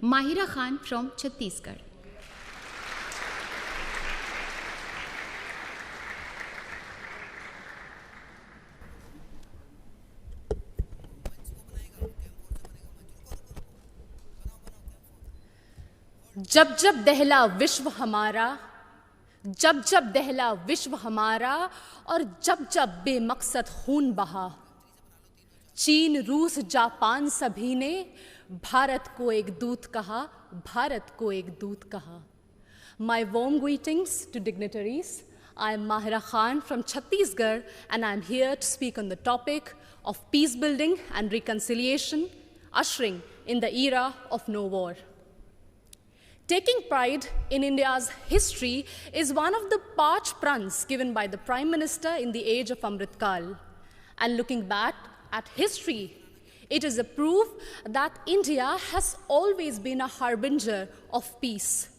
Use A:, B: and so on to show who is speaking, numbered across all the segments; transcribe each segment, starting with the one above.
A: Mahira Khan from Chhattisgarh.
B: जब जब दहला विश्व हमारा, जब जब दहला विश्व हमारा, और जब जब बेमकसद खून बहा, चीन रूस जापान सभी ने भारत को एक दूत कहा, भारत को एक दूत कहा. My warm greetings to dignitaries. I am Mahira Khan from Chhattisgarh, and I am here to speak on the topic of peace building and reconciliation, ushering in the era of no war. Taking pride in India's history is one of the parch pruns given by the Prime Minister in the age of Amrit Kal. And looking back at history, it is a proof that India has always been a harbinger of peace.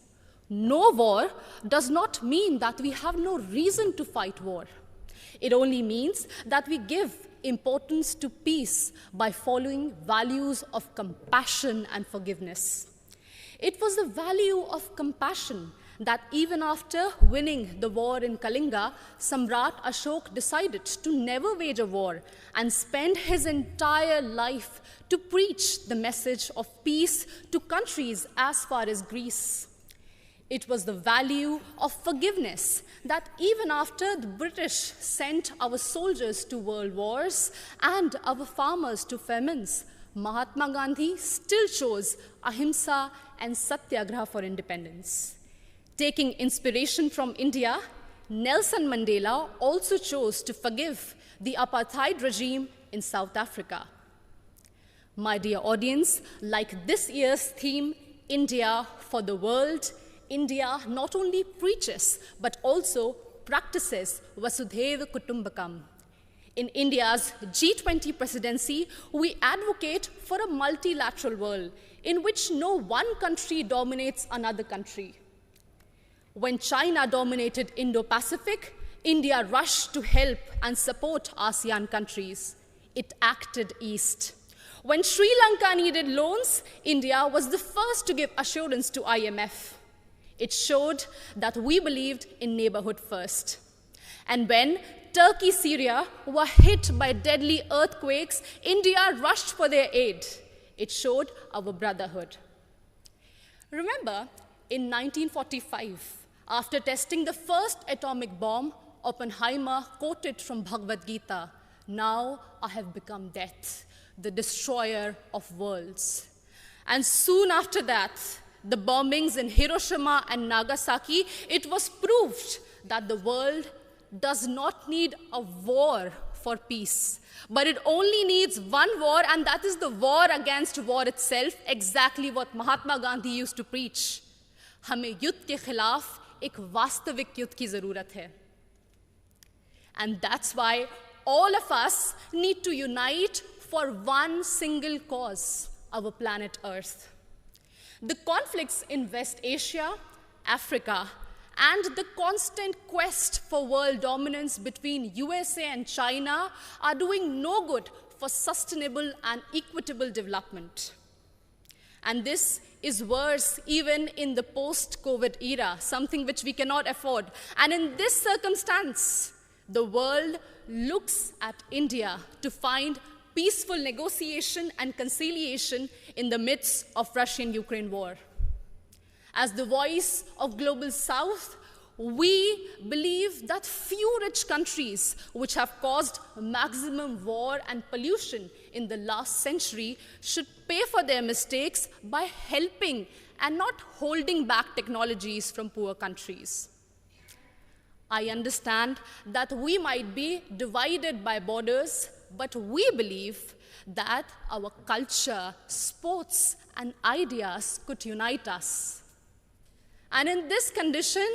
B: No war does not mean that we have no reason to fight war. It only means that we give importance to peace by following values of compassion and forgiveness. It was the value of compassion that even after winning the war in Kalinga, Samrat Ashok decided to never wage a war and spend his entire life to preach the message of peace to countries as far as Greece. It was the value of forgiveness that even after the British sent our soldiers to world wars and our farmers to famines, Mahatma Gandhi still chose ahimsa and satyagraha for independence. Taking inspiration from India, Nelson Mandela also chose to forgive the apartheid regime in South Africa. My dear audience, like this year's theme, India for the World, India not only preaches but also practices Vasudhaiva Kutumbakam. In India's G20 presidency, we advocate for a multilateral world in which no one country dominates another country. When China dominated Indo-Pacific, India rushed to help and support ASEAN countries. It acted east. When Sri Lanka needed loans, India was the first to give assurance to IMF. It showed that we believed in neighborhood first. And when Turkey, Syria were hit by deadly earthquakes, India rushed for their aid. It showed our brotherhood. Remember, in 1945, after testing the first atomic bomb, Oppenheimer quoted from Bhagavad Gita, "Now I have become death, the destroyer of worlds." And soon after that, the bombings in Hiroshima and Nagasaki, it was proved that the world does not need a war for peace, but it only needs one war, and that is the war against war itself, exactly what Mahatma Gandhi used to preach. हमें युद्ध के खिलाफ एक वास्तविक युद्ध की ज़रूरत है. And that's why all of us need to unite for one single cause, our planet Earth. The conflicts in West Asia, Africa, and the constant quest for world dominance between USA and China are doing no good for sustainable and equitable development. And this is worse even in the post-COVID era, something which we cannot afford. And in this circumstance, the world looks at India to find peaceful negotiation and conciliation in the midst of Russian-Ukraine war. As the voice of Global South, we believe that few rich countries which have caused maximum war and pollution in the last century should pay for their mistakes by helping and not holding back technologies from poor countries. I understand that we might be divided by borders, but we believe that our culture, sports, and ideas could unite us. And in this condition,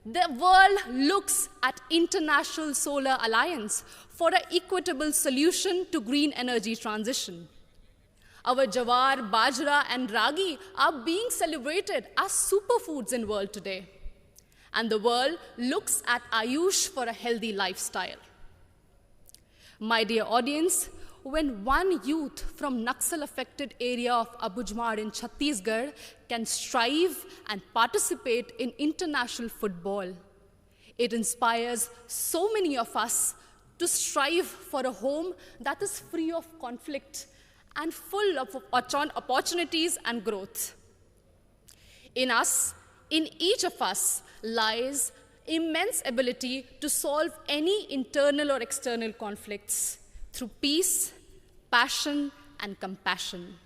B: the world looks at International Solar Alliance for an equitable solution to green energy transition. Our jawar, bajra, and ragi are being celebrated as superfoods in the world today. And the world looks at Ayush for a healthy lifestyle. My dear audience, when one youth from Naxal-affected area of Abujamar in Chhattisgarh can strive and participate in international football. It inspires so many of us to strive for a home that is free of conflict and full of opportunities and growth. In us, in each of us, lies immense ability to solve any internal or external conflicts through peace, passion, and compassion.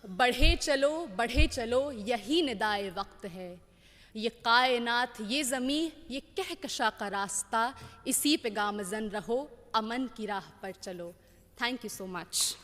B: बढ़े चलो यही निदाए वक्त है, ये कायनात, ये ज़मीं, ये कहकशा का रास्ता, इसी पे गामज़न रहो, अमन की राह पर चलो. Thank you so much.